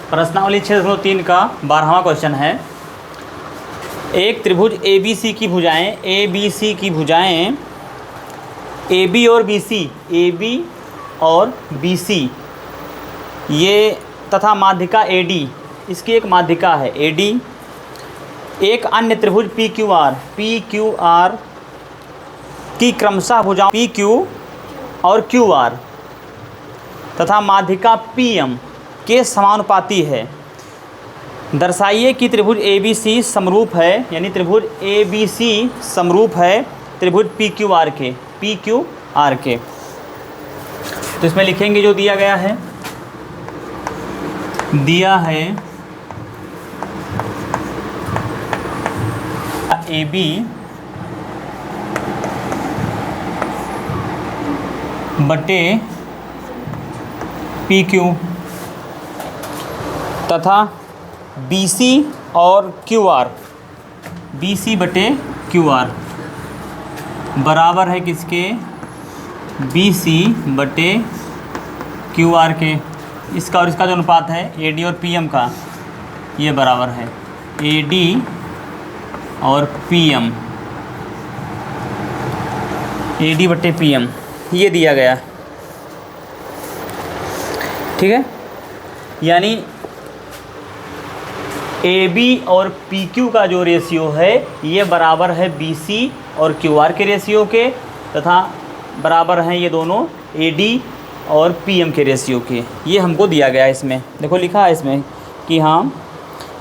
प्रश्नावली 6.3 का 12वां क्वेश्चन है। एक त्रिभुज ABC की भुजाएं AB और BC ये तथा माध्यिका AD, इसकी एक माध्यिका है AD। एक अन्य त्रिभुज PQR की क्रमशः भुजाओं PQ और QR तथा माध्यिका PM के समानुपाती है। दर्शाइए कि त्रिभुज ABC समरूप है, यानी त्रिभुज ABC समरूप है त्रिभुज PQR के। तो इसमें लिखेंगे जो दिया गया है, AB बटे PQ तथा BC और BC बटे QR बराबर है किसके, BC बटे QR के। इसका और इसका जो अनुपात है AD और PM का, ये बराबर है AD और PM, AD बटे PM, ये दिया गया। ठीक है, यानी AB और PQ का जो रेशियो है ये बराबर है BC और QR के रेशियो के, तथा बराबर हैं ये दोनों AD और PM के रेशियो के। ये हमको दिया गया है। इसमें देखो लिखा है इसमें कि हाँ,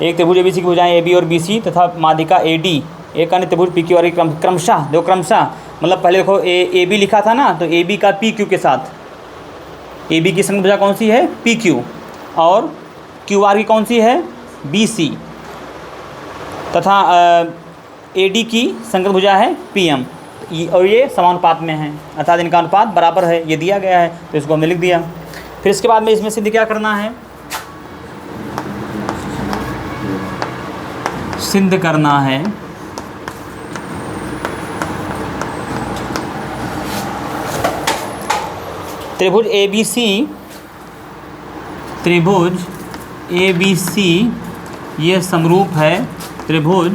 एक त्रिभुज ABC की भुजाएं AB और BC तथा माध्यिका AD एक अन्य त्रिभुज PQR की क्रमशः, देखो क्रमशः मतलब पहले देखो AB लिखा था ना, तो AB का PQ के साथ, AB की संगत भुजा कौन सी है PQ और QR की कौन सी है BC तथा AD की संगत भुजा है PM, और ये समानुपात में है, अर्थात इनका अनुपात बराबर है, ये दिया गया है, तो इसको हमने लिख दिया। फिर इसके बाद में इसमें सिद्ध क्या करना है, सिद्ध करना है त्रिभुज ABC ये समरूप है त्रिभुज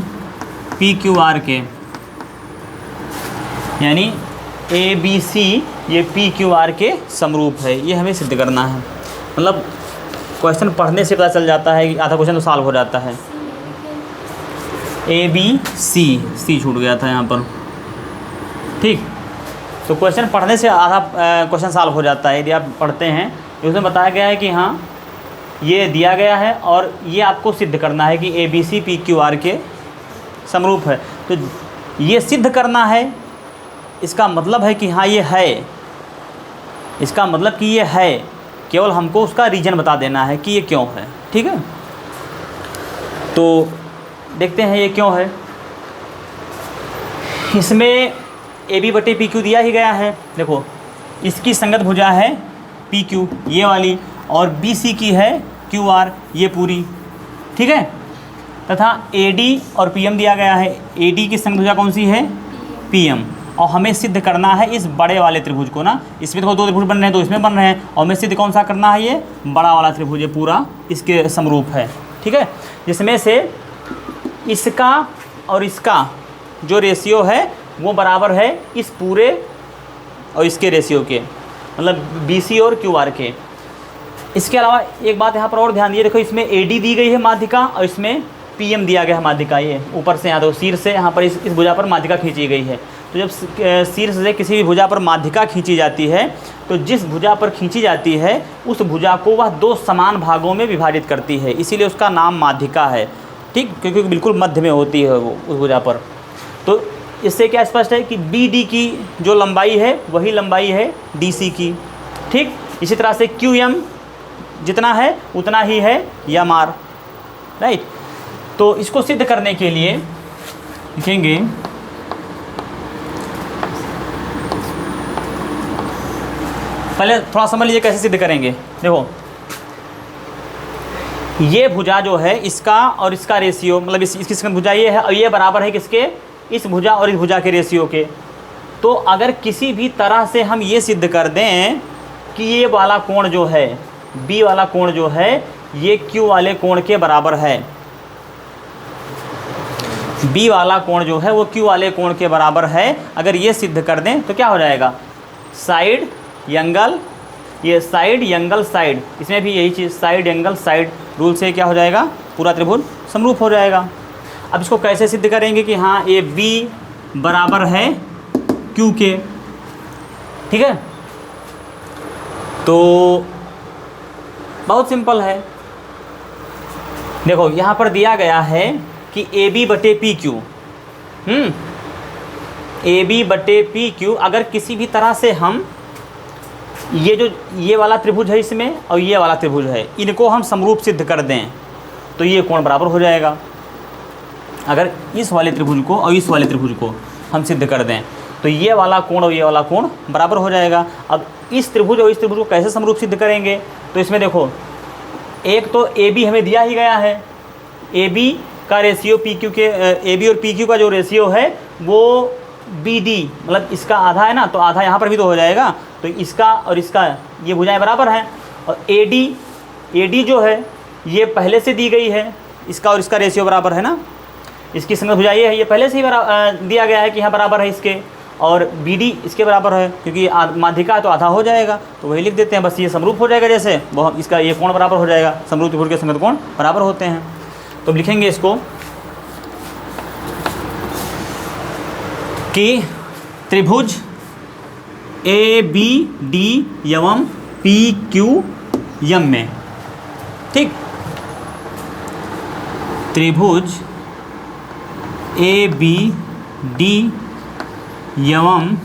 PQR के, यानी ABC ये PQR के समरूप है। ये हमें सिद्ध करना है। मतलब क्वेश्चन पढ़ने से पता चल जाता है कि आधा क्वेश्चन तो सॉल्व हो जाता है। ABC छूट गया था यहाँ पर, ठीक। तो क्वेश्चन पढ़ने से आधा क्वेश्चन सॉल्व हो जाता है यदि आप पढ़ते हैं। उसमें बताया गया है कि हाँ, ये दिया गया है और ये आपको सिद्ध करना है कि ABC PQR के समरूप है। तो ये सिद्ध करना है, इसका मतलब है कि हाँ ये है, इसका मतलब कि ये है, केवल हमको उसका रीज़न बता देना है कि ये क्यों है। ठीक है, तो देखते हैं ये क्यों है। इसमें AB बटे PQ दिया ही गया है। देखो इसकी संगत भुजा है PQ ये वाली, और BC की है QR ये पूरी, ठीक है, तथा AD और PM दिया गया है। AD की संगत भुजा कौन सी है PM, और हमें सिद्ध करना है इस बड़े वाले त्रिभुज को ना। इसमें देखो दो त्रिभुज बन रहे हैं, तो इसमें बन रहे हैं, और हमें सिद्ध कौन सा करना है, ये बड़ा वाला त्रिभुज ये पूरा इसके समरूप है। ठीक है, जिसमें से इसका और इसका जो रेशियो है वो बराबर है इस पूरे और इसके रेशियो के, मतलब BC और QR के। इसके अलावा एक बात यहाँ पर और ध्यान दिए, देखो इसमें AD दी गई है माध्यिका, और इसमें PM दिया गया है माध्यिका। ये ऊपर से यहाँ तो शीर्ष से यहाँ पर इस भुजा पर माध्यिका खींची गई है। तो जब शीर्ष से किसी भी भुजा पर माध्यिका खींची जाती है, तो जिस भुजा पर खींची जाती है उस भुजा को वह दो समान भागों में विभाजित करती है, इसीलिए उसका नाम माध्यिका है। ठीक, क्योंकि बिल्कुल मध्य में होती है वो उस भुजा पर। तो इससे क्या स्पष्ट है कि BD की जो लंबाई है वही लंबाई है DC की। ठीक, इसी तरह से QM जितना है उतना ही है MR, राइट। तो इसको सिद्ध करने के लिए लिखेंगे पहले थोड़ा समझ लीजिए कैसे सिद्ध करेंगे। देखो ये भुजा जो है इसका और इसका रेशियो, मतलब इसकी संगत भुजा ये है, और ये बराबर है किसके, इस भुजा और इस भुजा के रेशियो के। तो अगर किसी भी तरह से हम ये सिद्ध कर दें कि ये वाला कोण जो है, B वाला कोण जो है ये Q वाले कोण के बराबर है, B वाला कोण जो है वो Q वाले कोण के बराबर है, अगर ये सिद्ध कर दें तो क्या हो जाएगा, साइड एंगल, ये साइड एंगल साइड, इसमें भी यही चीज़ साइड एंगल साइड रूल से क्या हो जाएगा, पूरा त्रिभुज समरूप हो जाएगा। अब इसको कैसे सिद्ध करेंगे कि हाँ ये B बराबर है Q के, ठीक है। तो बहुत सिंपल है, देखो यहाँ पर दिया गया है कि AB बटे PQ, AB बटे PQ, अगर किसी भी तरह से हम ये वाला त्रिभुज है इसमें और ये वाला त्रिभुज है, इनको हम समरूप सिद्ध कर दें तो ये कोण बराबर हो जाएगा। अगर इस वाले त्रिभुज को और इस वाले त्रिभुज को हम सिद्ध कर दें तो ये वाला कोण और ये वाला कोण बराबर हो जाएगा। अब इस त्रिभुज और इस त्रिभुज को कैसे समरूप सिद्ध करेंगे, तो इसमें देखो एक तो AB हमें दिया ही गया है, AB का रेशियो PQ के, AB और PQ का जो रेशियो है वो BD, मतलब इसका आधा है ना, तो आधा यहाँ पर भी तो हो जाएगा, तो इसका और इसका ये भुजाएं बराबर हैं। और AD जो है ये पहले से दी गई है, इसका और इसका रेशियो बराबर है ना, इसकी संगत भुजा ये है, ये पहले से ही दिया गया है कि यहाँ बराबर है इसके, और BD इसके बराबर है, क्योंकि माध्यिका है तो आधा हो जाएगा, तो वही लिख देते हैं, बस ये समरूप हो जाएगा, जैसे वो इसका ये कोण बराबर हो जाएगा, समरूप त्रिभुज के संगत कोण बराबर होते हैं। तो अब लिखेंगे इसको कि त्रिभुज ABD एवं PQM में, ठीक, त्रिभुज ABD एवं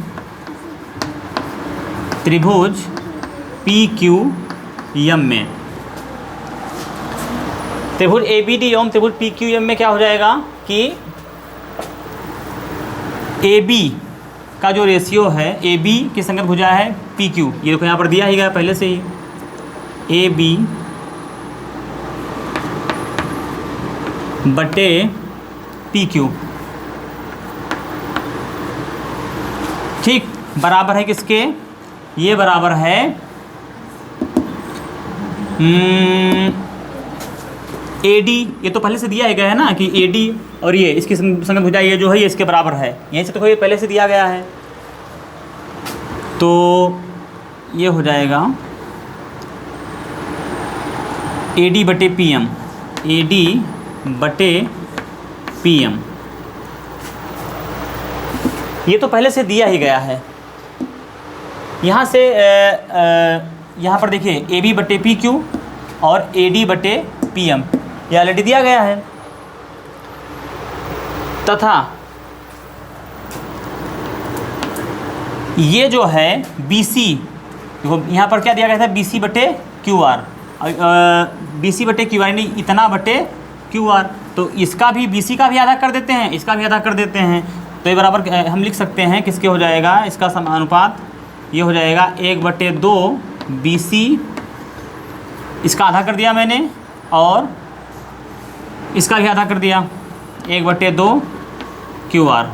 त्रिभुज PQM में, त्रिभुज ABD एवं त्रिभुज PQM में क्या हो जाएगा कि AB का जो रेशियो है, AB की संगत भुजा है PQ, ये देखो यहाँ पर दिया ही गया पहले से ही, AB बटे PQ, ठीक, बराबर है किसके, ये बराबर है AD, ये तो पहले से दिया ही गया है ना कि AD और ये इसकी संगत भुजा ये जो है ये इसके बराबर है, यहीं से तो ये पहले से दिया गया है, तो ये हो जाएगा AD बटे PM, AD बटे PM, ये तो पहले से दिया ही गया है। यहाँ से यहाँ पर देखिए AB बटे PQ और AD बटे PM, ये ऑलरेडी दिया गया है, तथा ये जो है BC, देखो यहाँ पर क्या दिया गया था, BC बटे QR, BC बटे QR यानी इतना बटे QR, तो इसका भी BC का भी आधा कर देते हैं, इसका भी आधा कर देते हैं, तो ये बराबर हम लिख सकते हैं किसके हो जाएगा, इसका समानुपात ये हो जाएगा 1/2 BC, इसका आधा कर दिया मैंने, और इसका भी आधा कर दिया 1/2 QR,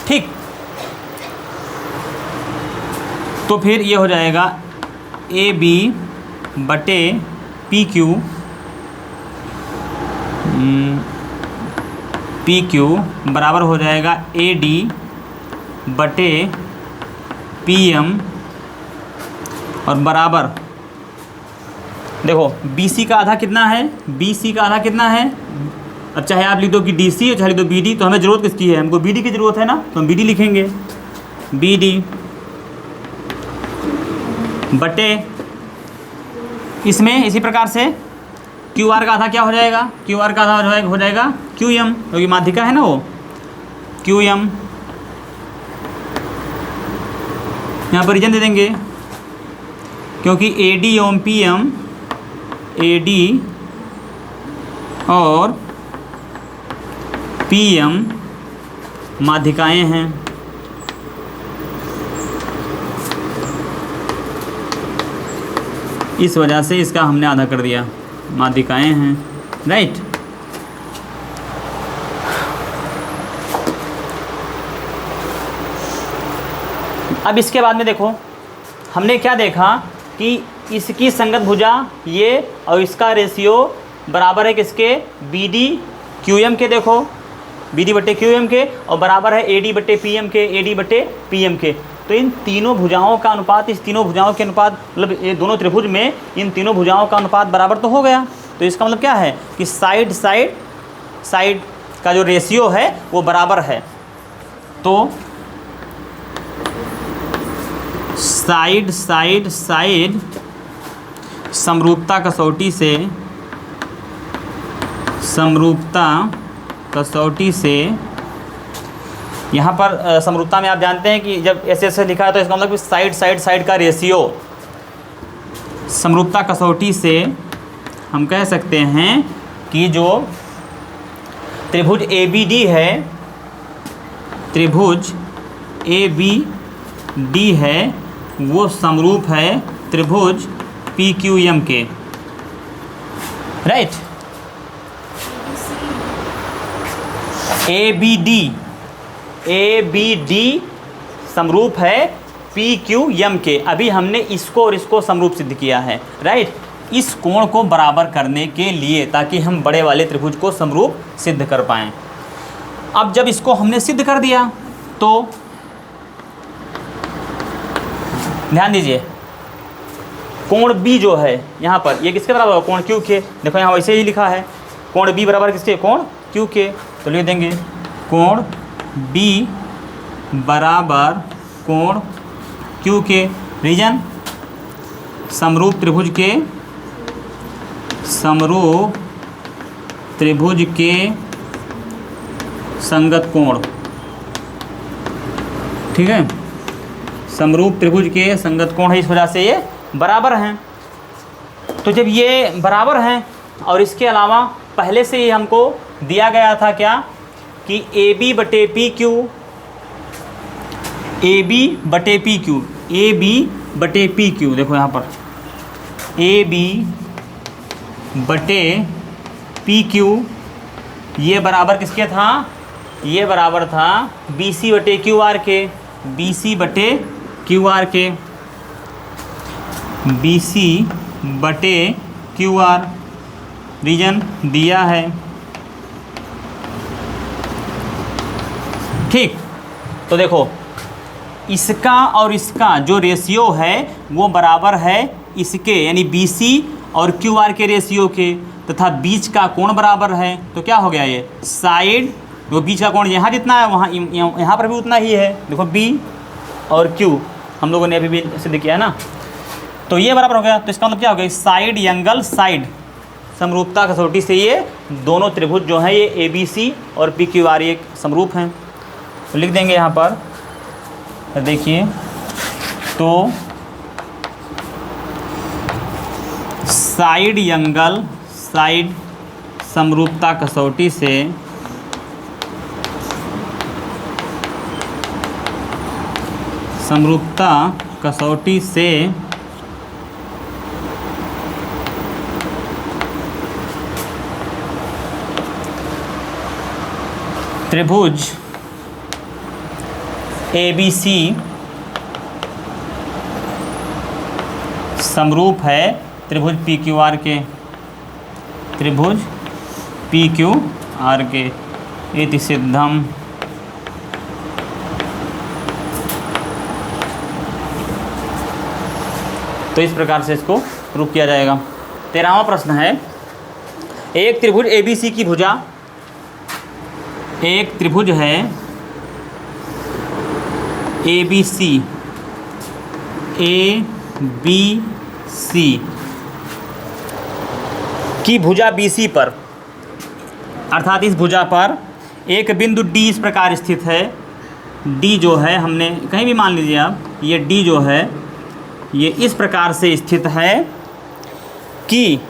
ठीक। तो फिर ये हो जाएगा AB बटे PQ बराबर हो जाएगा AD बटे PM, और बराबर देखो BC का आधा कितना है, BC का आधा कितना है, अब चाहे आप लिख दो कि DC और चाहे लिख दो BD, तो हमें ज़रूरत किसकी है, हमको BD की ज़रूरत है ना, तो हम BD लिखेंगे, BD बटे इसमें इसी प्रकार से QR का आधा क्या हो जाएगा, QR का आधा हो जाएगा QM, क्योंकि माध्यिका है ना वो, QM यहाँ पर रीजन दे देंगे, क्योंकि AD एवं PM, AD और PM माध्यिकाएं हैं, इस वजह से इसका हमने आधा कर दिया, माध्यिकाएं हैं, राइट। अब इसके बाद में देखो हमने क्या देखा कि इसकी संगत भुजा ये और इसका रेशियो बराबर है किसके, बी डी क्यू एम के। देखो बी डी बटे क्यू एम के और बराबर है ए डी बटे पी एम के, ए डी बटे पी एम के। तो इन तीनों भुजाओं का अनुपात, इस तीनों भुजाओं के अनुपात, मतलब ये दोनों त्रिभुज में इन तीनों भुजाओं का अनुपात बराबर तो हो गया। तो इसका मतलब क्या है कि साइड का जो रेशियो है वो बराबर है। तो साइड समरूपता कसौटी से यहाँ पर समरूपता में आप जानते हैं कि जब ऐसे लिखा है तो इसका मतलब कि साइड का रेशियो, समरूपता कसौटी से हम कह सकते हैं कि जो त्रिभुज ABD है, त्रिभुज ABD है वो समरूप है त्रिभुज PQM के, राइट। ABD समरूप है PQM के। अभी हमने इसको और इसको समरूप सिद्ध किया है, राइट। इस कोण को बराबर करने के लिए, ताकि हम बड़े वाले त्रिभुज को समरूप सिद्ध कर पाएँ। अब जब इसको हमने सिद्ध कर दिया तो ध्यान दीजिए, कोण B जो है यहाँ पर, ये किसके बराबर है, कोण Q के। देखो यहाँ वैसे ही लिखा है कोण B बराबर किसके, कोण Q के। तो लिख देंगे कोण B बराबर कोण Q के। रीजन समरूप त्रिभुज के संगत कोण, ठीक है। समरूप त्रिभुज के संगत कोण है, इस वजह से ये बराबर हैं। तो जब ये बराबर हैं और इसके अलावा पहले से ही हमको दिया गया था क्या कि AB बटे पी क्यू, देखो यहाँ पर AB बटे पी क्यू ये बराबर किसके था, ये बराबर था BC बटे क्यू आर के, BC बटे क्यू आर के, BC बटे क्यू आर। रीजन दिया है, ठीक। तो देखो इसका और इसका जो रेशियो है वो बराबर है इसके, यानी BC और QR के रेशियो के, तथा बीच का कोण बराबर है। तो क्या हो गया, ये साइड, जो बीच का कोण यहाँ जितना है वहाँ यहाँ पर भी उतना ही है। देखो B और Q हम लोगों ने अभी भी सिद्ध किया है ना, तो ये बराबर हो गया। तो इसका मतलब क्या हो गया, साइड एंगल साइड समरूपता कसौटी से ये दोनों त्रिभुज जो हैं ये ABC और PQR एक समरूप हैं। तो लिख देंगे यहाँ पर, देखिए तो साइड एंगल साइड समरूपता कसौटी से त्रिभुज ABC समरूप है त्रिभुज PQR के, त्रिभुज PQR के। इति सिद्धम। तो इस प्रकार से इसको प्रूव किया जाएगा। 13वां प्रश्न है, एक त्रिभुज ABC की भुजा, एक त्रिभुज है ABC की भुजा BC पर, अर्थात इस भुजा पर एक बिंदु D इस प्रकार स्थित है। D जो है, हमने कहीं भी मान लीजिए आप, ये D जो है ये इस प्रकार से स्थित है कि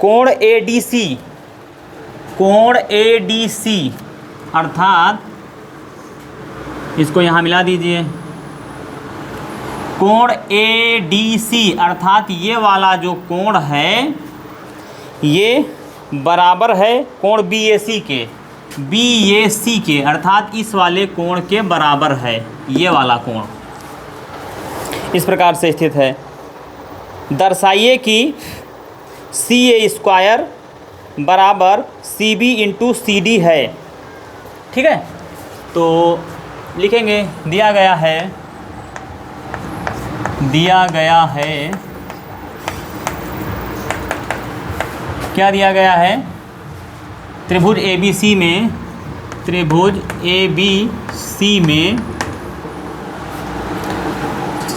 कोण ADC अर्थात इसको यहाँ मिला दीजिए, कोण ADC अर्थात ये वाला जो कोण है ये बराबर है कोण BAC के, अर्थात इस वाले कोण के बराबर है ये वाला कोण, इस प्रकार से स्थित है। दर्शाइए कि सी ए स्क्वायर बराबर C B into C D है। ठीक है, तो लिखेंगे दिया गया है क्या दिया गया है, त्रिभुज ए बी सी में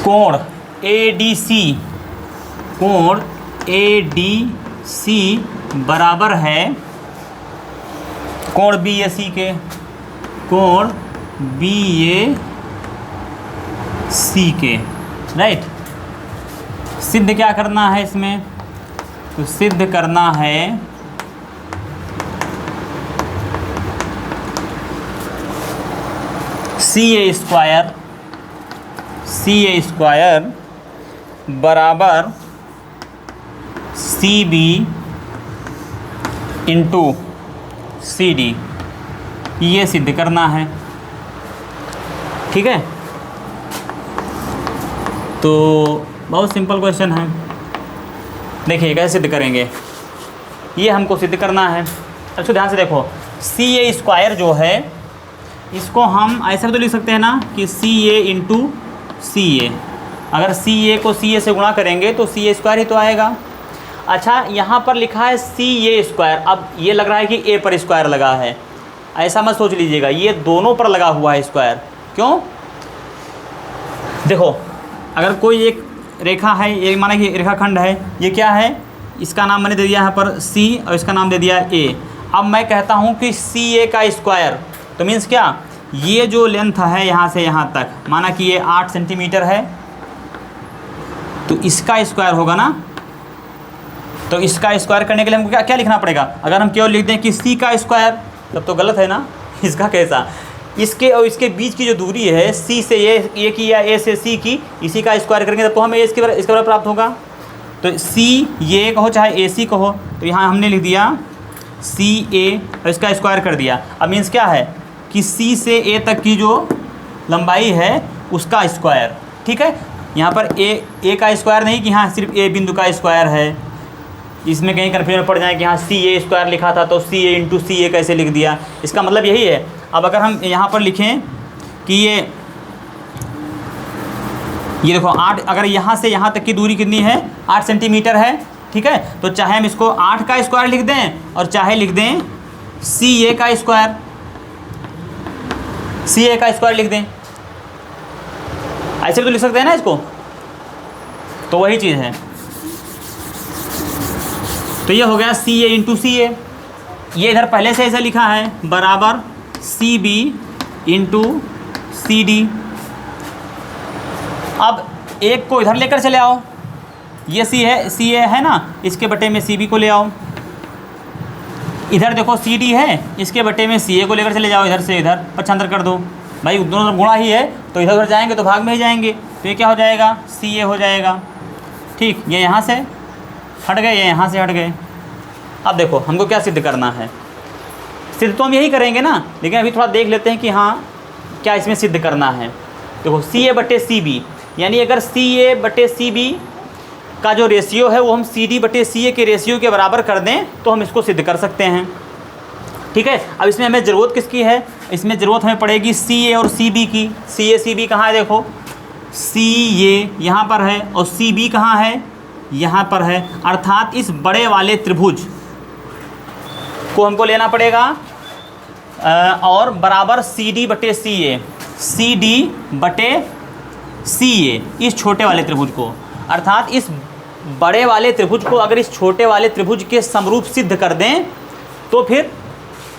कोण ए डी सी बराबर है कोण बी ए सी के, राइट। सिद्ध क्या करना है इसमें, तो सिद्ध करना है सी ए स्क्वायर बराबर C B into C D, ये सिद्ध करना है। ठीक है, तो बहुत सिंपल क्वेश्चन है। देखिए कैसे सिद्ध करेंगे, ये हमको सिद्ध करना है। अच्छा ध्यान से देखो, सी ए स्क्वायर जो है इसको हम ऐसा भी तो लिख सकते हैं ना कि सी ए इंटू सी ए। अगर सी ए को सी ए से गुणा करेंगे तो सी ए स्क्वायर ही तो आएगा। अच्छा यहाँ पर लिखा है सी ए स्क्वायर, अब ये लग रहा है कि ए पर स्क्वायर लगा है, ऐसा मत सोच लीजिएगा, ये दोनों पर लगा हुआ है स्क्वायर। क्यों, देखो अगर कोई एक रेखा है, ये माना कि रेखाखंड है, ये क्या है, इसका नाम मैंने दे दिया यहाँ पर सी और इसका नाम दे दिया ए। अब मैं कहता हूँ कि सी ए का स्क्वायर, तो मीन्स क्या, ये जो लेंथ है यहाँ से यहाँ तक, माना कि ये 8 सेंटीमीटर है, तो इसका स्क्वायर होगा ना। तो इसका स्क्वायर करने के लिए हमको क्या लिखना पड़ेगा, अगर हम केवल लिख दें कि सी का स्क्वायर तब तो गलत है ना। इसका कैसा, इसके और इसके बीच की जो दूरी है सी से ए की या ए से सी की, इसी का स्क्वायर करेंगे तब तो हमें इसके बराबर प्राप्त होगा। तो सी ये कहो चाहे ए सी कहो, तो यहाँ हमने लिख दिया सी ए और इसका स्क्वायर कर दिया। अब मीन्स क्या है कि सी से ए तक की जो लंबाई है उसका स्क्वायर। ठीक है, यहाँ पर ए का स्क्वायर नहीं कि हाँ सिर्फ ए बिंदु का स्क्वायर है, इसमें कहीं कन्फ्यूजन पड़ जाए कि हाँ सी ए स्क्वायर लिखा था तो सी ए इंटू सी ए कैसे लिख दिया, इसका मतलब यही है। अब अगर हम यहाँ पर लिखें कि ये देखो 8, अगर यहाँ से यहाँ तक की दूरी कितनी है, 8 सेंटीमीटर है। ठीक है, तो चाहे हम इसको 8 का स्क्वायर लिख दें और चाहे लिख दें सी ए का स्क्वायर, लिख दें, ऐसे भी तो लिख सकते हैं ना इसको। तो वही चीज़ है, तो ये हो गया सी ए इंटू सी ए। ये इधर पहले से ऐसे लिखा है बराबर C B into C D. अब एक को इधर लेकर चले आओ, ये सी ए है ना, इसके बटे में सी बी को ले आओ। इधर देखो सी डी है, इसके बटे में सी ए को लेकर चले जाओ, इधर से इधर पक्षांतर कर दो। भाई दोनों गुणा ही है तो इधर उधर जाएंगे तो भाग में ही जाएंगे, तो ये क्या हो जाएगा, सी ए हो जाएगा। ठीक, ये यहाँ से हट गए, ये यहाँ से हट गए। अब देखो हमको क्या सिद्ध करना है, सिद्ध तो हम यही करेंगे ना, लेकिन अभी थोड़ा देख लेते हैं कि हाँ क्या इसमें सिद्ध करना है। देखो सी ए बटे सी बी, यानी अगर सी ए बटे सी बी का जो रेशियो है वो हम सी डी बटे सी ए के रेशियो के बराबर कर दें तो हम इसको सिद्ध कर सकते हैं। ठीक है, अब इसमें हमें ज़रूरत किसकी है, इसमें ज़रूरत हमें पड़ेगी सी ए और सी बी की। सी ए सी बी कहाँ है, देखो सी ए यहाँ पर है और सी बी कहाँ है, यहाँ पर है। अर्थात इस बड़े वाले त्रिभुज को हमको लेना पड़ेगा और बराबर सी डी बटे सी ए, सी डी बटे सी ए इस छोटे वाले त्रिभुज को। अर्थात इस बड़े वाले त्रिभुज को अगर इस छोटे वाले त्रिभुज के समरूप सिद्ध कर दें तो फिर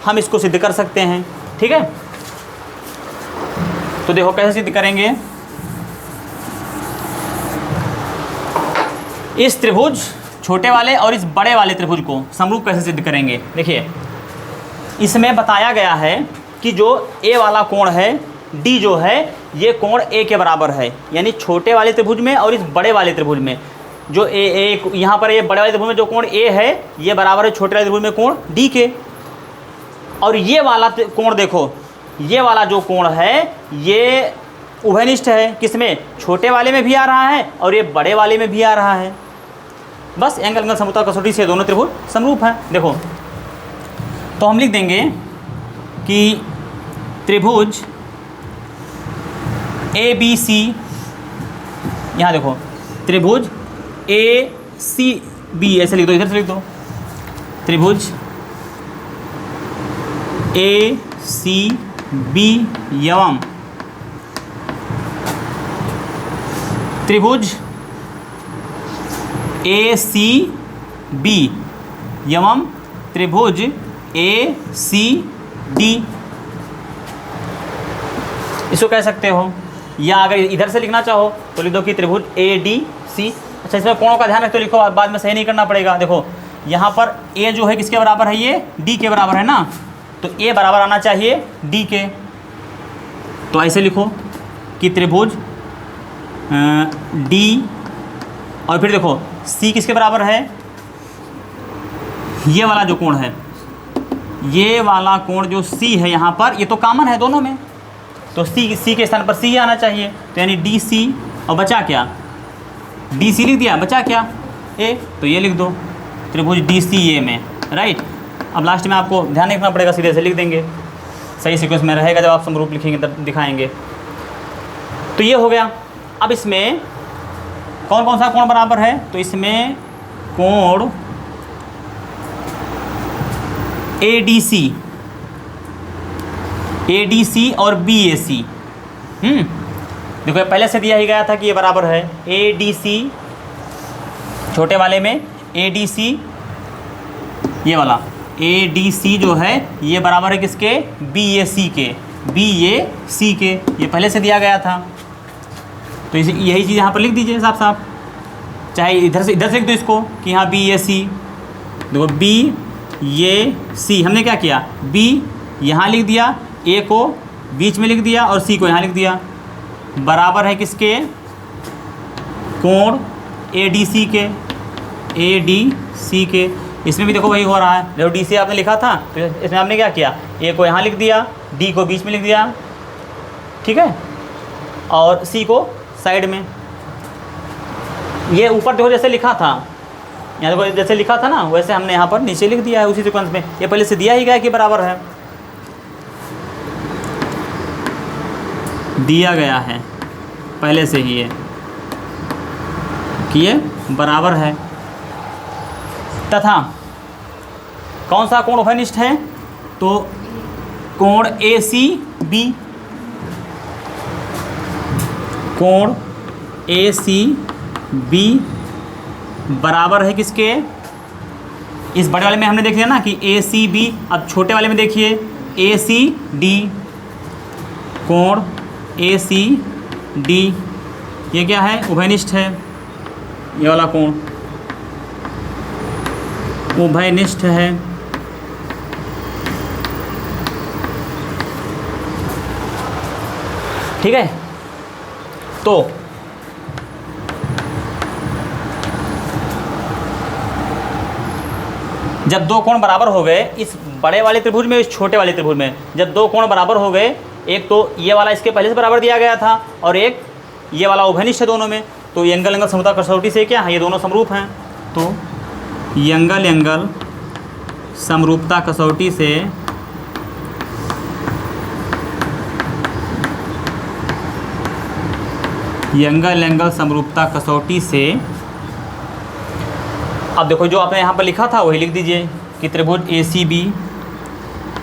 हम इसको सिद्ध कर सकते हैं। ठीक है, तो देखो कैसे सिद्ध करेंगे। इस त्रिभुज छोटे वाले और इस बड़े वाले त्रिभुज को समरूप कैसे सिद्ध करेंगे, देखिए इसमें बताया गया है कि जो ए वाला कोण है डी जो है ये कोण ए के बराबर है, यानी छोटे वाले त्रिभुज में और इस बड़े वाले त्रिभुज में जो ए यहाँ पर ये बड़े वाले त्रिभुज में जो कोण ए है ये बराबर है छोटे वाले त्रिभुज में कोण डी के। और ये वाला कोण देखो, ये वाला जो कोण है ये उभयनिष्ठ है, किसमें, छोटे वाले में भी आ रहा है और ये बड़े वाले में भी आ रहा है। बस एंगल एंगल समरूपता कसौटी से दोनों त्रिभुज समरूप हैं। देखो तो हम लिख देंगे कि त्रिभुज ए बी सी, यहाँ देखो त्रिभुज ए सी बी, ऐसे लिख दो, इधर से लिख दो, त्रिभुज ए सी बी एवं त्रिभुज ए सी बी एवं त्रिभुज ए सी डी, इसको कह सकते हो। या अगर इधर से लिखना चाहो तो लिख दो कि त्रिभुज ए डी सी। अच्छा, इसमें कोणों का ध्यान रख तो लिखो, बाद में सही नहीं करना पड़ेगा। देखो यहाँ पर ए जो है किसके बराबर है, ये डी के बराबर है ना, तो ए बराबर आना चाहिए डी के। तो ऐसे लिखो कि त्रिभुज डी, और फिर देखो सी किसके बराबर है, ये वाला जो कोण है, ये वाला कोण जो सी है यहाँ पर, ये तो कॉमन है दोनों में, तो सी के स्थान पर सी आना चाहिए। तो यानी डी सी, और बचा क्या, डी सी लिख दिया, बचा क्या ए, तो ये लिख दो त्रिभुज डी सी ए में, राइट। अब लास्ट में आपको ध्यान रखना पड़ेगा, सीधे से लिख देंगे, सही सीक्वेंस में रहेगा, जब आप समरूप लिखेंगे तब दिखाएंगे। तो ये हो गया। अब इसमें कौन कौन सा कोण बराबर है, तो इसमें कोण ए डी सी और बी ए सी। देखो पहले से दिया ही गया था कि ये बराबर है ए डी सी, छोटे वाले में ए डी सी, ये वाला ए डी सी जो है ये बराबर है किसके, बी ए सी के, ये पहले से दिया गया था। तो यही चीज़ यहाँ पर लिख दीजिए साफ साफ, चाहे इधर से लिख दो इसको कि यहाँ बी ए सी। देखो बी ए सी, हमने क्या किया, बी यहाँ लिख दिया, ए को बीच में लिख दिया और सी को यहाँ लिख दिया, बराबर है किसके, कोण ए डी सी के। इसमें भी देखो वही हो रहा है, देखो डी सी आपने लिखा था, तो इसमें आपने क्या किया, ए को यहाँ लिख दिया, डी को बीच में लिख दिया, ठीक है, और सी को साइड में। ये ऊपर देखो जैसे लिखा था, यहाँ देखो जैसे लिखा था ना, वैसे हमने यहाँ पर नीचे लिख दिया है उसी सीक्वेंस में। ये पहले से दिया ही गया कि बराबर है, दिया गया है पहले से ही ये कि ये बराबर है। तथा कौन सा कोण उभयनिष्ठ है, तो कोण ए सी बी, कोण ए सी बी बराबर है किसके, इस बड़े वाले में हमने देख लिया ना कि ए सी बी। अब छोटे वाले में देखिए ए सी डी, कोण ए सी डी, ये क्या है, उभयनिष्ठ है, ये वाला कोण उभयनिष्ठ है। ठीक है, तो जब दो कोण बराबर हो गए इस बड़े वाले त्रिभुज में, इस छोटे वाले त्रिभुज में, जब दो कोण बराबर हो गए, एक तो ये वाला इसके पहले से बराबर दिया गया था और एक ये वाला उभयनिष्ठ है दोनों में, तो एंगल एंगल समरूपता कसौटी से क्या है, ये दोनों समरूप हैं। तो एंगल एंगल समरूपता कसौटी से एंगल एंगल समरूपता कसौटी से, अब देखो जो आपने यहाँ पर लिखा था वही लिख दीजिए कि त्रिभुज ए सी बी,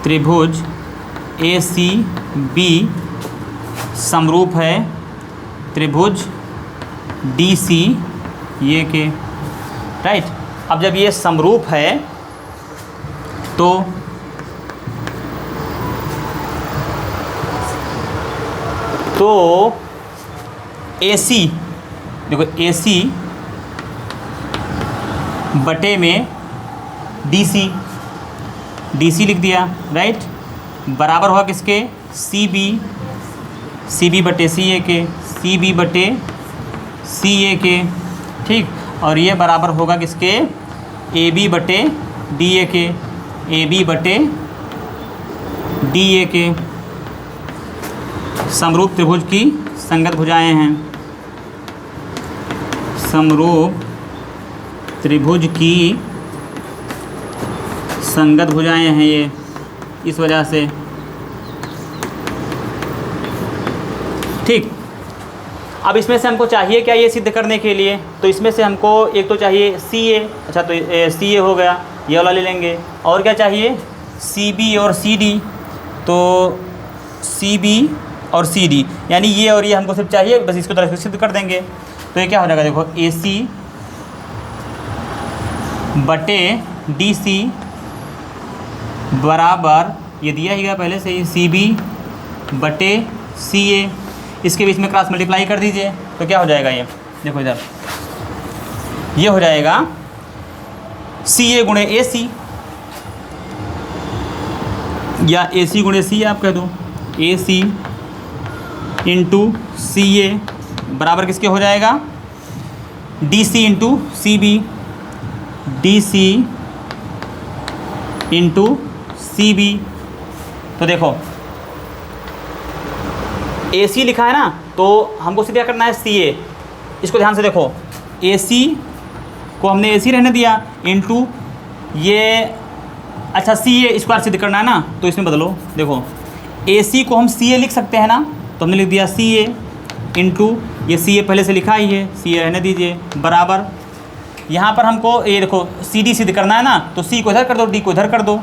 त्रिभुज ए सी बी समरूप है त्रिभुज डी सी ये के, राइट। अब जब ये समरूप है तो ए सी, देखो ए सी बटे में डी सी लिख दिया, राइट, बराबर हुआ किसके, सी बी बटे सी ए के, सी बी बटे सी ए के, ठीक। और ये बराबर होगा किसके, ए बी बटे डी ए के, ए बी बटे डी ए के। समरूप त्रिभुज की संगत भुजाएं हैं, समरूप त्रिभुज की संगत भुजाएं हैं ये, इस वजह से। ठीक, अब इसमें से हमको चाहिए क्या ये सिद्ध करने के लिए, तो इसमें से हमको एक तो चाहिए सी ए। अच्छा, तो सी ए हो गया, ये वाला ले लेंगे। और क्या चाहिए, सी बी और सी डी। तो सी बी और सी डी, यानी ये और ये हमको सिर्फ चाहिए, बस इसको तरह से सिद्ध कर देंगे। तो ये क्या हो जाएगा, देखो ए सी बटे डी सी बराबर, ये दिया ही गया पहले से ही, सी बी बटे सी ए। इसके बीच में क्रॉस मल्टीप्लाई कर दीजिए, तो क्या हो जाएगा, ये देखो इधर, ये हो जाएगा सी ए गुणे ए सी, या ए सी गुणे सी आप कह दो, ए सी इंटू सी ए बराबर किसके हो जाएगा, D C into C B, D C into C B. तो देखो ए सी लिखा है ना, तो हमको सीधा करना है सी ए। इसको ध्यान से देखो, ए सी को हमने ए सी रहने दिया, इंटू ये, अच्छा सी ए स्क्वायर सिद्ध करना है ना, तो इसमें बदलो। देखो ए सी को हम सी ए लिख सकते हैं ना, तो हमने लिख दिया सी ए इंटू ये सी ए पहले से लिखा ही है, सी ए रहने दीजिए, बराबर यहाँ पर हमको ये देखो सी डी सिद्ध करना है ना, तो सी को इधर कर दो, डी को इधर कर दो,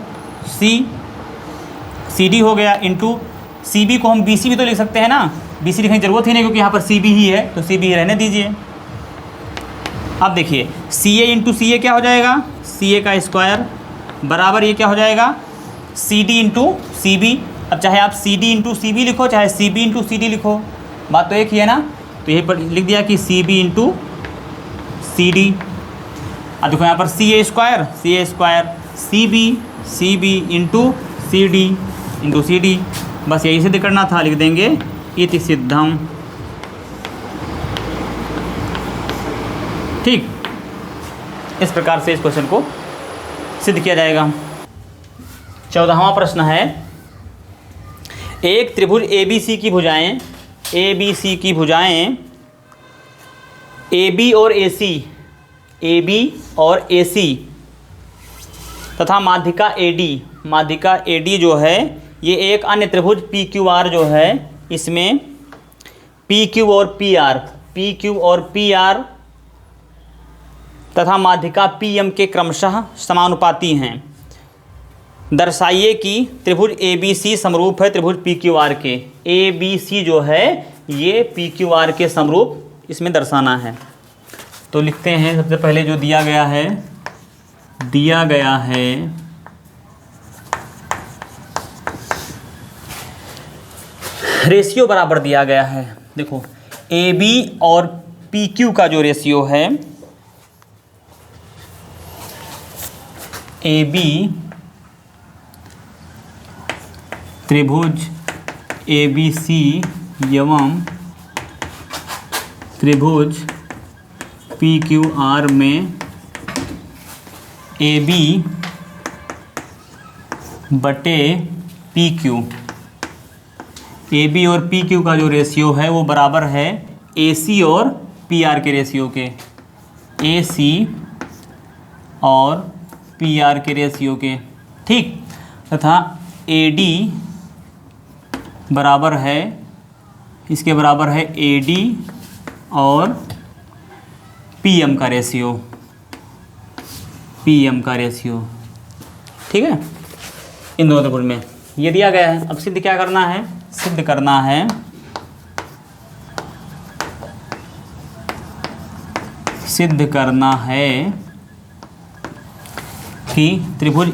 सी डी हो गया, इंटू सी बी को हम बी सी भी तो लिख सकते हैं ना, बी सी लिखने की जरूरत ही नहीं क्योंकि यहाँ पर सी बी ही है, तो सी बी रहने दीजिए। अब देखिए सी ए इंटू सी ए क्या हो जाएगा, सी ए का स्क्वायर बराबर ये क्या हो जाएगा, C D into C B. अब चाहे आप C D into C B लिखो, चाहे C B into C D लिखो, बात तो एक ही है ना। तो यही पर लिख दिया कि C B into C D. अब देखो यहाँ पर C A square C B into C D, बस यही सिद्ध करना था, लिख देंगे इति सिद्धम। ठीक, इस प्रकार से इस क्वेश्चन को सिद्ध किया जाएगा। 14वां प्रश्न है, एक त्रिभुज ABC की भुजाएं AB और AC तथा माध्यिका AD जो है, ये एक अन्य त्रिभुज PQR जो है, इसमें PQ और PR तथा माध्यिका PM के क्रमशः समानुपाती हैं। दर्शाइए कि त्रिभुज ABC समरूप है त्रिभुज PQR के। ABC जो है ये PQR के समरूप इसमें दर्शाना है। तो लिखते हैं, सबसे पहले जो दिया गया है रेशियो बराबर दिया गया है। देखो AB और PQ का जो रेशियो है, AB त्रिभुज ABC एवं त्रिभुज PQR में AB बटे PQ, AB और PQ का जो रेशियो है वो बराबर है AC और PR के रेशियो के, AC और PR के रेशियो के। ठीक, तथा AD बराबर है, इसके बराबर है AD और PM का रेशियो, ठीक है, इन दोनों त्रिभुज में ये दिया गया है। अब सिद्ध क्या करना है, सिद्ध करना है कि त्रिभुज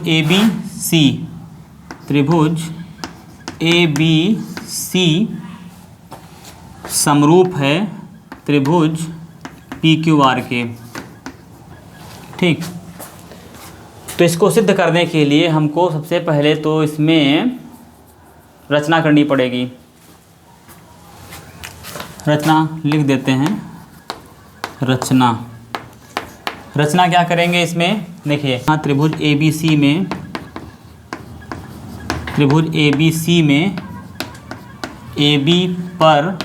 ABC समरूप है त्रिभुज PQR के। ठीक, तो इसको सिद्ध करने के लिए हमको सबसे पहले तो इसमें रचना करनी पड़ेगी। रचना लिख देते हैं, रचना क्या करेंगे इसमें, देखिए हाँ, त्रिभुज ABC में AB पर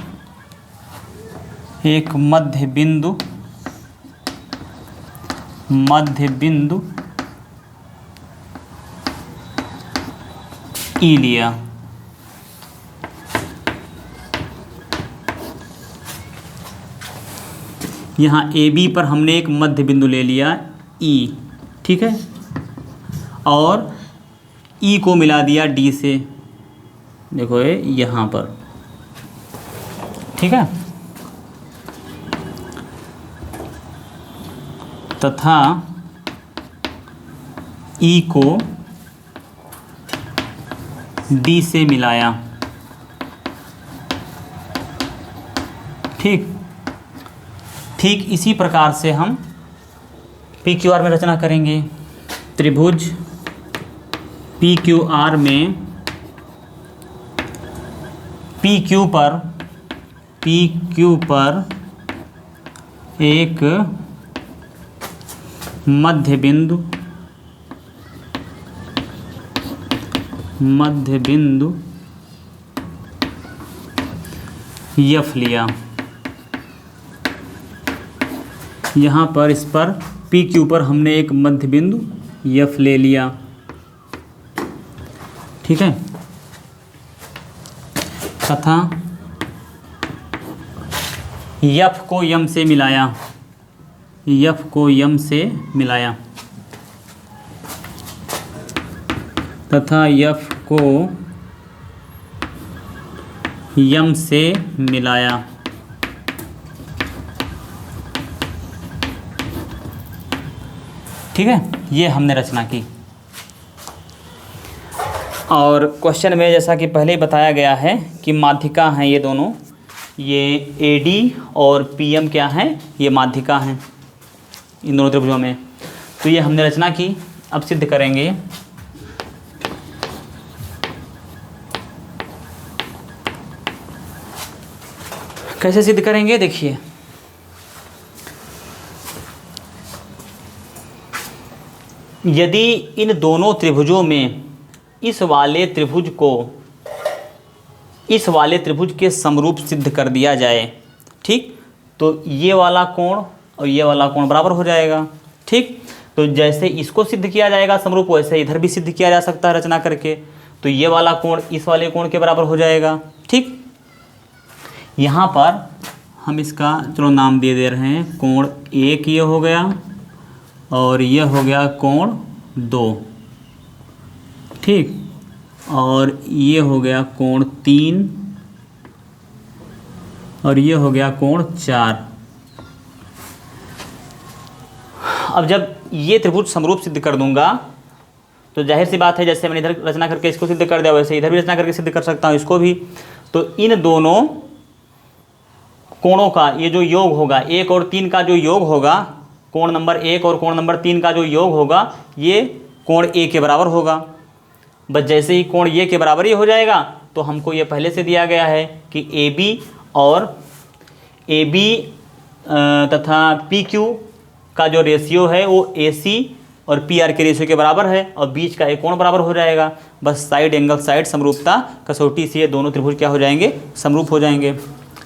एक मध्य बिंदु मध्य बिंदु ई लिया। यहाँ ए बी पर हमने एक मध्य बिंदु ले लिया ई, ठीक है, और ई को मिला दिया डी से, देखो ये यहाँ पर, ठीक है, तथा ई को डी से मिलाया, ठीक। ठीक इसी प्रकार से हम पी क्यू आर में रचना करेंगे। त्रिभुज पी क्यू आर में पी क्यू पर एक मध्य बिंदु यफ लिया। यहाँ पर इस पर पी क्यू पर हमने एक मध्य बिंदु यफ ले लिया, ठीक है, तथा यफ को यम से मिलाया, तथा यफ को यम से मिलाया, ठीक है। ये हमने रचना की। और क्वेश्चन में जैसा कि पहले ही बताया गया है कि माध्यिका हैं ये दोनों, ये AD और PM क्या हैं, ये माध्यिका हैं इन दोनों त्रिभुजों में। तो ये हमने रचना की, अब सिद्ध करेंगे। कैसे सिद्ध करेंगे देखिए, यदि इन दोनों त्रिभुजों में इस वाले त्रिभुज के समरूप सिद्ध कर दिया जाए, ठीक, तो ये वाला कोण और ये वाला कोण बराबर हो जाएगा, ठीक। तो जैसे इसको सिद्ध किया जाएगा समरूप, वैसे इधर भी सिद्ध किया जा सकता है रचना करके। तो ये वाला कोण इस वाले कोण के बराबर हो जाएगा, ठीक। यहाँ पर हम इसका चलो नाम दे रहे हैं, कोण 1 ये हो गया और ये हो गया कोण 2, ठीक, और ये हो गया कोण 3 और ये हो गया कोण 4। अब जब ये त्रिभुज समरूप सिद्ध कर दूंगा तो जाहिर सी बात है, जैसे मैंने इधर रचना करके इसको सिद्ध कर दिया, वैसे इधर भी रचना करके सिद्ध कर सकता हूँ इसको भी। तो इन दोनों कोणों का ये जो योग होगा, 1 और 3 का जो योग होगा, कोण नंबर 1 और कोण नंबर 3 का जो योग होगा, ये कोण A के बराबर होगा। बस जैसे ही कोण ये के बराबर ही हो जाएगा, तो हमको ये पहले से दिया गया है कि AB तथा PQ का जो रेशियो है वो AC और PR के रेशियो के बराबर है, और बीच का एक कोण बराबर हो जाएगा। बस साइड एंगल साइड समरूपता कसौटी से ये दोनों त्रिभुज क्या हो जाएंगे, समरूप हो जाएंगे,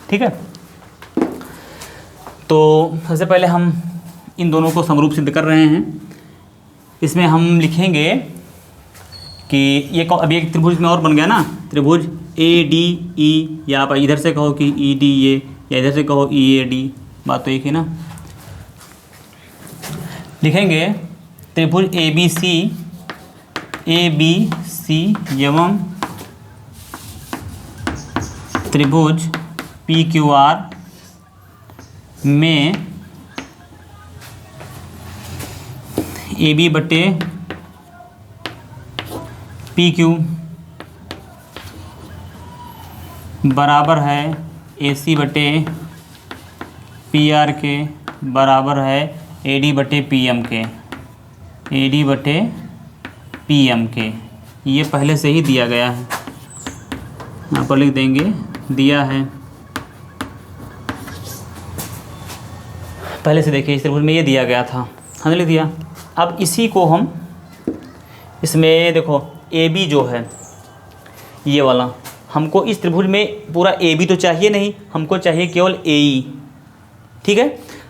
ठीक है। तो सबसे पहले हम इन दोनों को समरूप सिद्ध कर रहे हैं। इसमें हम लिखेंगे कि ये अब एक त्रिभुज में और बन गया ना, त्रिभुज ADE, या आप इधर से कहो कि EDA या इधर से कहो EAD, बात तो एक ही ना। लिखेंगे त्रिभुज ABC एवं त्रिभुज PQR में AB बटे PQ बराबर है AC बटे PR के, बराबर है AD बटे PM के, AD बटे PM के। ये पहले से ही दिया गया है, यहाँ पर लिख देंगे, दिया है पहले से। देखिए इस त्रिभुज में ये दिया गया था, हमने लिख दिया। अब इसी को हम इसमें देखो AB जो है ये वाला, हमको इस त्रिभुज में पूरा AB तो चाहिए नहीं, हमको चाहिए केवल AE, ठीक है।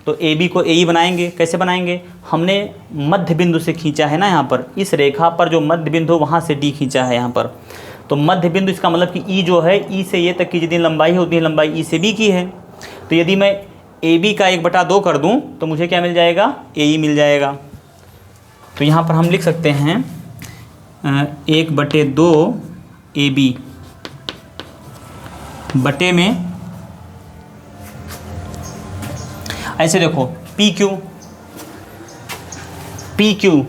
तो ए बी को ए ई बनाएंगे। कैसे बनाएंगे? हमने मध्य बिंदु से खींचा है ना, यहाँ पर इस रेखा पर जो मध्य बिंदु वहाँ से डी खींचा है यहाँ पर, तो मध्य बिंदु इसका मतलब कि ई जो है, ई से ये तक की जितनी लंबाई है उतनी लंबाई ई से बी की है। तो यदि मैं ए बी का 1/2 कर दूँ तो मुझे क्या मिल जाएगा? ए ई मिल जाएगा। तो यहाँ पर हम लिख सकते हैं 1/2 ए बी बटे में, ऐसे देखो पी क्यू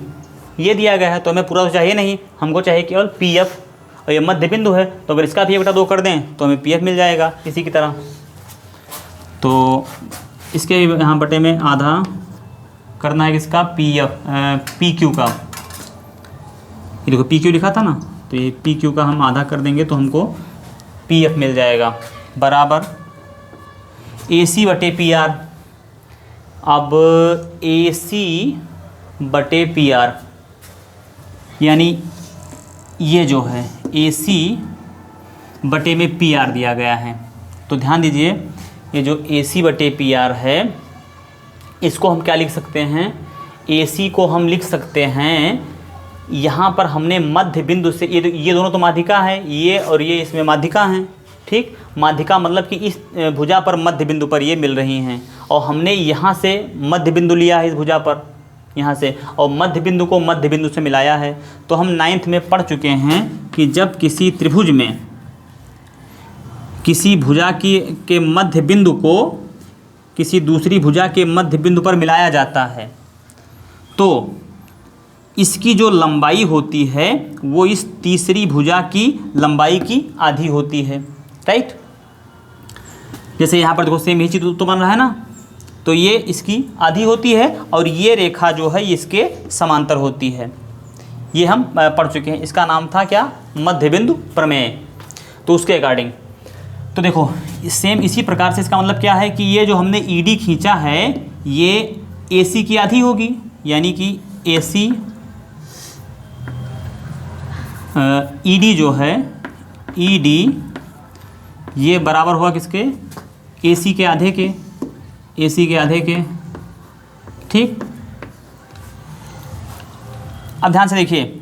ये दिया गया है, तो हमें पूरा तो चाहिए नहीं, हमको चाहिए केवल पी एफ, और ये मध्य बिंदु है तो अगर इसका भी 1/2 कर दें तो हमें पी एफ मिल जाएगा इसी की तरह। तो इसके यहाँ बटे में आधा करना है किसका? पी क्यू का। ये देखो पी क्यू लिखा था ना, तो ये पी क्यू का हम आधा कर देंगे तो हमको पी एफ मिल जाएगा, बराबर ए सी बटे पी आर। अब ए सी बटे पी आर यानी ये जो है ए सी बटे में पी आर दिया गया है। तो ध्यान दीजिए, ये जो ए सी बटे पी आर है इसको हम क्या लिख सकते हैं? ए सी को हम लिख सकते हैं, यहाँ पर हमने मध्य बिंदु से, ये दोनों तो माध्यिका है, ये और ये इसमें माध्यिका हैं, ठीक। माध्यिका मतलब कि इस भुजा पर मध्य बिंदु पर ये मिल रही हैं, और हमने यहाँ से मध्य बिंदु लिया है इस भुजा पर, यहाँ से, और मध्य बिंदु को मध्य बिंदु से मिलाया है। तो हम 9th में पढ़ चुके हैं कि जब किसी त्रिभुज में किसी भुजा के मध्य बिंदु को किसी दूसरी भुजा के मध्य बिंदु पर मिलाया जाता है तो इसकी जो लंबाई होती है वो इस तीसरी भुजा की लंबाई की आधी होती है, राइट। जैसे यहाँ पर देखो सेम ही चीज़ तो बन रहा है ना, तो ये इसकी आधी होती है और ये रेखा जो है इसके समांतर होती है। ये हम पढ़ चुके हैं, इसका नाम था क्या? मध्य बिंदु प्रमेय। तो उसके अकॉर्डिंग तो देखो सेम इसी प्रकार से इसका मतलब क्या है कि ये जो हमने ईडी खींचा है ये एसी की आधी होगी, यानी कि एसी ईडी जो है ईडी ये बराबर हुआ किसके? एसी के आधे के, एसी के आधे के, ठीक। अब ध्यान से देखिए,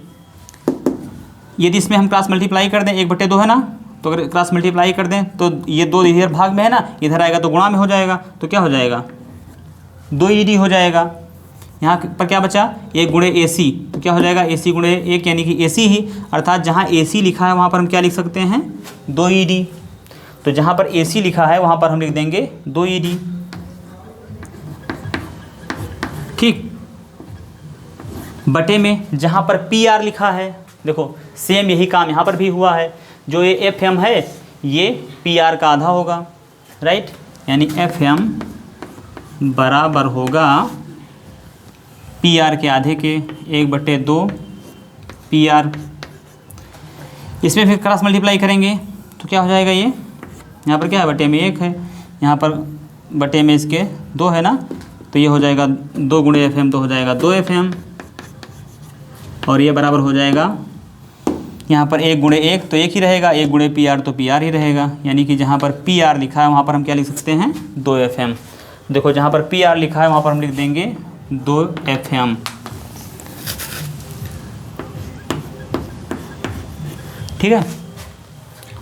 यदि इसमें हम क्रॉस मल्टीप्लाई कर दें 1/2 है ना, तो अगर क्रॉस मल्टीप्लाई कर दें तो ये 2 इधर भाग में है ना, इधर आएगा तो गुणा में हो जाएगा, तो क्या हो जाएगा? 2 ईडी हो जाएगा। यहाँ पर क्या बचा? 1 गुणे एसी, तो क्या हो जाएगा? एसी गुणे 1 यानी कि एसी ही, अर्थात जहाँ एसी लिखा है वहाँ पर हम क्या लिख सकते हैं? 2 ईडी। तो जहाँ पर एसी लिखा है वहाँ पर हम लिख देंगे 2 ईडी, ठीक। बटे में जहाँ पर पी आर लिखा है, देखो सेम यही काम यहाँ पर भी हुआ है, जो ये एफ एम है ये पी आर का आधा होगा, राइट। यानी एफ एम बराबर होगा पी आर के आधे के 1/2 पी आर। इसमें फिर क्रॉस मल्टीप्लाई करेंगे तो क्या हो जाएगा? ये यहाँ पर क्या है? बटे में 1 है, यहाँ पर बटे में इसके 2 है ना, तो ये हो जाएगा 2 गुणे एफ एम, तो हो जाएगा 2 एफ एम, और ये बराबर हो जाएगा यहाँ पर 1 गुणे 1 तो 1 ही रहेगा, 1 गुणे पी आर तो पी आर ही रहेगा, यानी कि जहाँ पर पी आर लिखा है वहाँ पर हम क्या लिख सकते हैं? 2 एफ एम। देखो जहाँ पर पी आर लिखा है वहाँ पर हम लिख देंगे 2 एफ एम, ठीक है,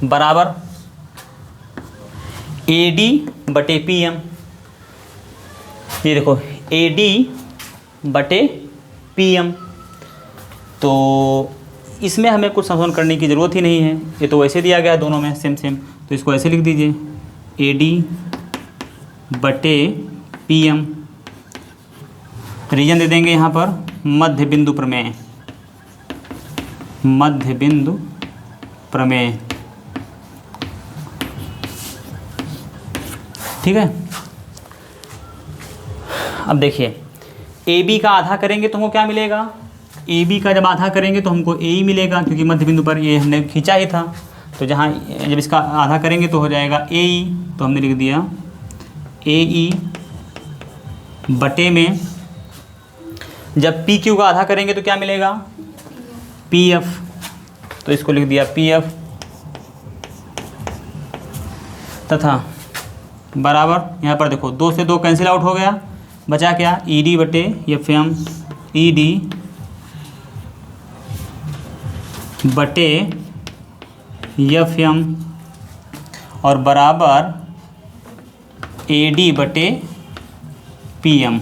बराबर ए डी बटे पी एम। ये देखो ए डी बटे पी एम, तो इसमें हमें कुछ संशोधन करने की ज़रूरत ही नहीं है, ये तो वैसे दिया गया है दोनों में सेम, तो इसको ऐसे लिख दीजिए ए डी बटे पी एम। रीजन दे देंगे यहाँ पर मध्य बिंदु प्रमेय, मध्य बिंदु प्रमेय, ठीक है। अब देखिए ए बी का आधा करेंगे तो हमको क्या मिलेगा? ए बी का जब आधा करेंगे तो हमको ए ई मिलेगा, क्योंकि मध्य बिंदु पर ये हमने खींचा ही था, तो जहाँ जब इसका आधा करेंगे तो हो जाएगा ए ई, तो हमने लिख दिया ए ई बटे में जब पी क्यू का आधा करेंगे तो क्या मिलेगा? पी एफ, तो इसको लिख दिया पी एफ, तथा बराबर यहाँ पर देखो 2 से 2 कैंसिल आउट हो गया, बचा क्या, ई डी बटे एफ एम, ई डी बटे एफ एम और बराबर ए डी बटे पी एम।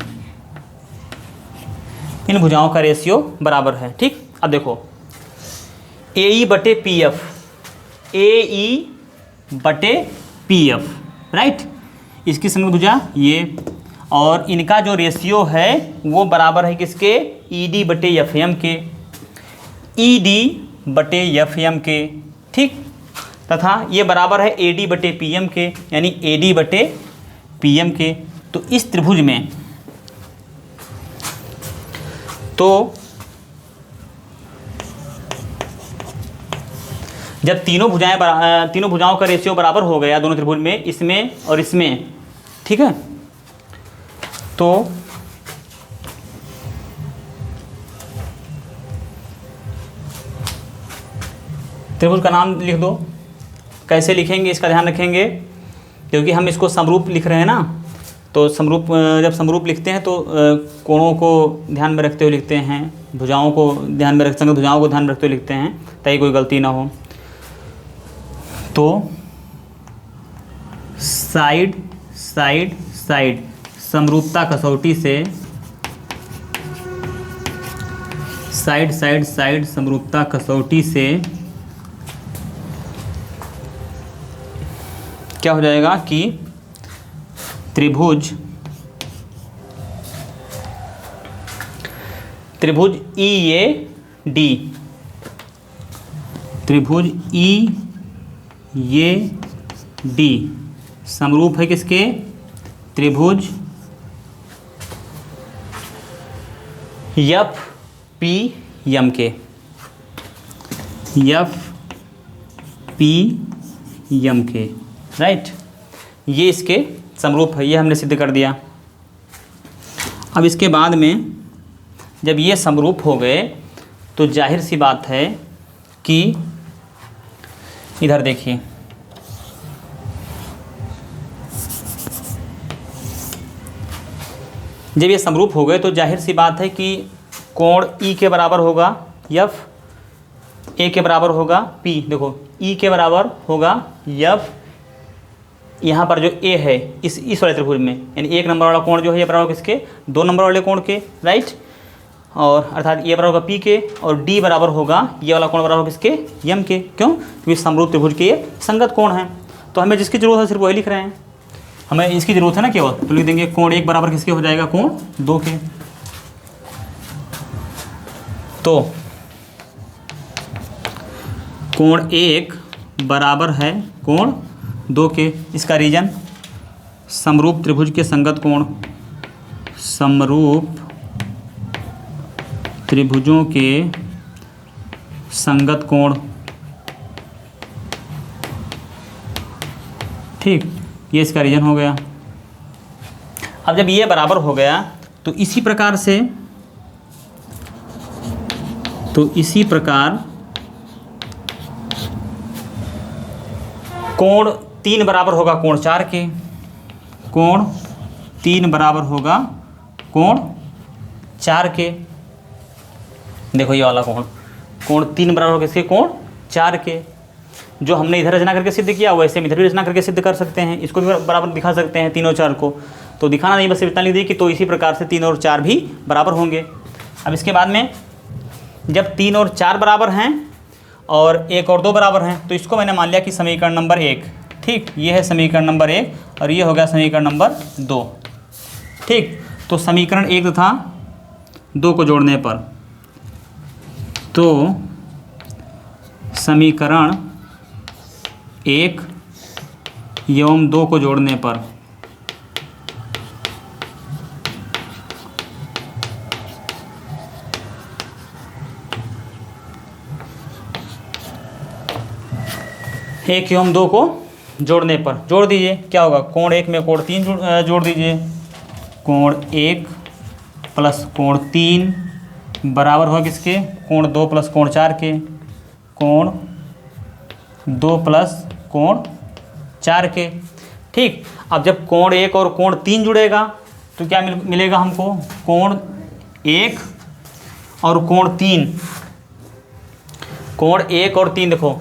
इन भुजाओं का रेशियो बराबर है। ठीक, अब देखो ए ई बटे पी एफ, ए ई बटे पी एफ, राइट, इसकी संगत भुजा ये, और इनका जो रेशियो है वो बराबर है किसके, ई डी बटे एफ एम के, ई डी बटे एफ एम के। ठीक, तथा ये बराबर है ए डी बटे पी एम के, यानी ए डी बटे पी एम के। तो इस त्रिभुज में तो जब तीनों भुजाओं का रेशियो बराबर हो गया दोनों त्रिभुज में, इसमें और इसमें, ठीक है, तो त्रिभुज का नाम लिख दो। कैसे लिखेंगे इसका ध्यान रखेंगे, क्योंकि हम इसको समरूप लिख रहे हैं ना, तो समरूप, जब समरूप लिखते हैं तो कोणों को ध्यान में रखते हुए लिखते हैं, भुजाओं को ध्यान में संगत भुजाओं को ध्यान में रखते हुए लिखते हैं ताकि कोई गलती ना हो। तो साइड साइड साइड समरूपता कसौटी से, साइड साइड साइड समरूपता कसौटी से क्या हो जाएगा कि त्रिभुज ई ए डी, त्रिभुज ई ए डी समरूप है किसके, त्रिभुज एफ पी एम के, एफ पी एम के, राइट, ये इसके समरूप है, ये हमने सिद्ध कर दिया। अब इसके बाद में जब ये समरूप हो गए तो जाहिर सी बात है कि इधर देखिए, जब ये समरूप हो गए तो जाहिर सी बात है कि कोण ई के बराबर होगा एफ, ए के बराबर होगा पी। देखो ई के बराबर होगा एफ, यहाँ पर जो ए है इस वाले त्रिभुज में, यानी एक नंबर वाला कोण जो है ये बराबर किसके, 2 नंबर वाले कोण के, राइट, और अर्थात ये बराबर होगा पी के, और डी बराबर होगा ये वाला कोण बराबर किसके, यम के। क्यों, क्योंकि समरूप त्रिभुज के ये संगत कोण है। तो हमें जिसकी जरूरत है सिर्फ वही लिख रहे हैं, हमें इसकी जरूरत है ना केवल, तो लिख देंगे कोण 1 बराबर किसके हो जाएगा, कोण 2 के। तो कोण 1 बराबर है कोण 2 के। इसका रीजन समरूप त्रिभुज के संगत कोण, समरूप त्रिभुजों के संगत कोण, ठीक, ये इसका रीजन हो गया। अब जब ये बराबर हो गया तो इसी प्रकार कोण 3 बराबर होगा कोण 4 के, कोण 3 बराबर होगा कोण 4 के। देखो ये वाला कोण 3 बराबर होगा किसके, कोण 4 के। जो हमने इधर रचना करके सिद्ध किया वैसे हम इधर भी रचना करके सिद्ध कर सकते हैं, इसको भी बराबर दिखा सकते हैं 3 और 4 को। तो दिखाना नहीं, बस इतना लिख दी कि तो इसी प्रकार से 3 और 4 भी बराबर होंगे। अब इसके बाद में जब 3 और 4 बराबर हैं और 1 और 2 बराबर हैं, तो इसको मैंने मान लिया कि समीकरण नंबर 1, ठीक, ये है समीकरण नंबर 1 और ये हो गया समीकरण नंबर 2, ठीक। तो समीकरण 1 तथा 2 को जोड़ने पर, तो समीकरण 1 एवं 2 को जोड़ने पर एक एवं 2 को जोड़ने पर जोड़ दीजिए, क्या होगा, कोण 1 में कोण 3 जोड़ दीजिए, कोण 1 प्लस कोण 3 बराबर होगा किसके, कोण 2 प्लस कोण 4 के, कोण 2 प्लस कोण 4 के, ठीक। अब जब कोण 1 और कोण 3 जुड़ेगा तो क्या मिलेगा हमको, कोण 1 और कोण 3, कोण 1 और 3, देखो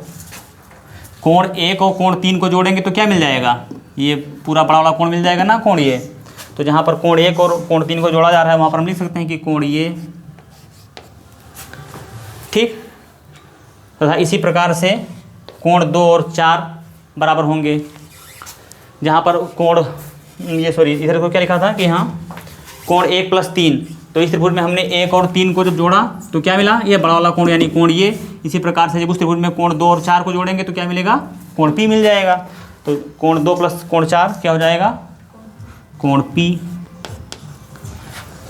कोण 1 और कोण 3 को जोड़ेंगे तो क्या मिल जाएगा, ये पूरा बड़ा वाला कोण मिल जाएगा ना, कोण ये। तो जहाँ पर कोण 1 और कोण 3 को जोड़ा जा रहा है वहाँ पर हम लिख सकते हैं कि कोण ये, ठीक। तथा इसी प्रकार से कोण 2 और 4 बराबर होंगे, जहाँ पर कोण ये सॉरी इधर को क्या लिखा था कि हाँ कोण 1 प्लस 3, तो इस त्रिभुज में हमने 1 और 3 को जब जोड़ा तो क्या मिला, ये बड़ा वाला कोण यानी कोण ये। इसी प्रकार से जब उस त्रिभुज में कोण 2 और 4 को जोड़ेंगे तो क्या मिलेगा, कोण P मिल जाएगा। तो कोण 2 प्लस कोण 4 क्या हो जाएगा, कोण P,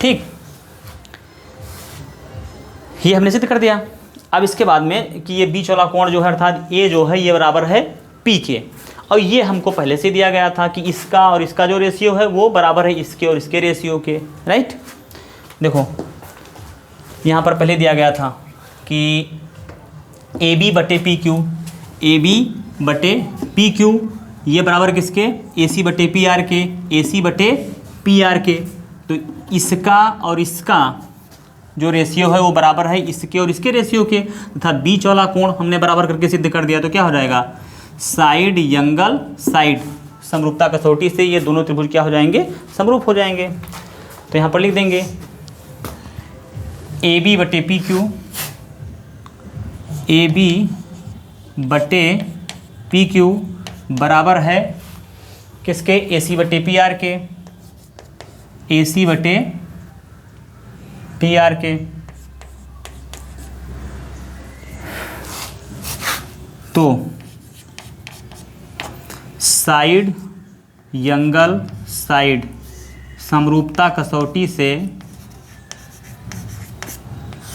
ठीक। ये हमने सिद्ध कर दिया। अब इसके बाद में कि ये बीच वाला कोण जो है अर्थात ये जो है ये बराबर है P के, और ये हमको पहले से दिया गया था कि इसका और इसका जो रेशियो है वो बराबर है इसके और इसके रेशियो के, राइट। देखो यहाँ पर पहले दिया गया था कि AB बटे PQ, AB बटे PQ ये बराबर किसके, AC बटे PR के, AC बटे PR के। तो इसका और इसका जो रेशियो है वो बराबर है इसके और इसके रेशियो के, तथा बीच वाला कोण हमने बराबर करके सिद्ध कर दिया। तो क्या हो जाएगा, साइड एंगल साइड, समरूपता कसौटी से ये दोनों त्रिभुज क्या हो जाएंगे, समरूप हो जाएंगे। तो यहाँ पर लिख देंगे AB बटे PQ, AB बटे PQ बराबर है किसके, AC बटे PR के, AC बटे PR के। तो साइड एंगल साइड समरूपता कसौटी से,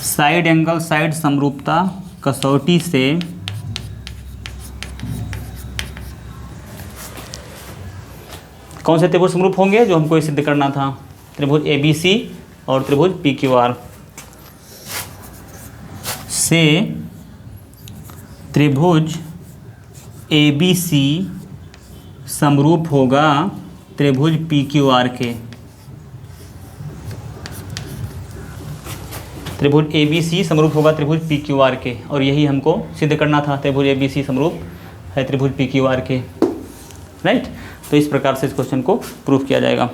साइड एंगल साइड समरूपता कसौटी से कौन से त्रिभुज समरूप होंगे, जो हमको सिद्ध करना था, त्रिभुज ABC और त्रिभुज PQR से त्रिभुज ABC समरूप होगा त्रिभुज PQR के, त्रिभुज ABC समरूप होगा त्रिभुज PQR के, और यही हमको सिद्ध करना था, त्रिभुज ABC समरूप है त्रिभुज PQR के, राइट। तो इस प्रकार से इस क्वेश्चन को प्रूफ किया जाएगा।